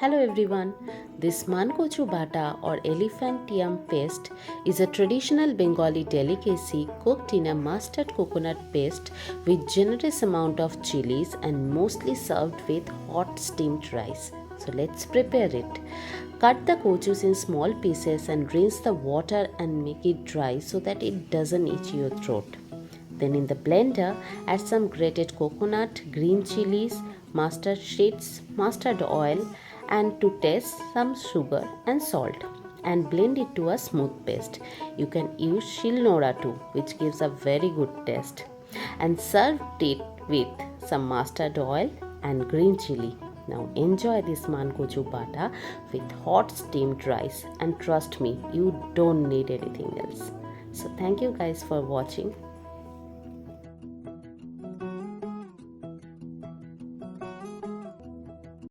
Hello everyone. This Maan Kochu Bata or elephant yam paste is a traditional Bengali delicacy cooked in a mustard coconut paste with generous amount of chilies and mostly served with hot steamed rice. So let's prepare it. Cut the kochus in small pieces and rinse the water and make it dry so that it doesn't itch your throat. Then in the blender, add some grated coconut, green chilies, mustard seeds, mustard oil, and to taste some sugar and salt and blend it to a smooth paste. You can use shilnora too, which gives a very good taste. And serve it with some mustard oil and green chili. Now enjoy this mankochu bata with hot steamed rice, and trust me, you don't need anything else. So thank you guys for watching.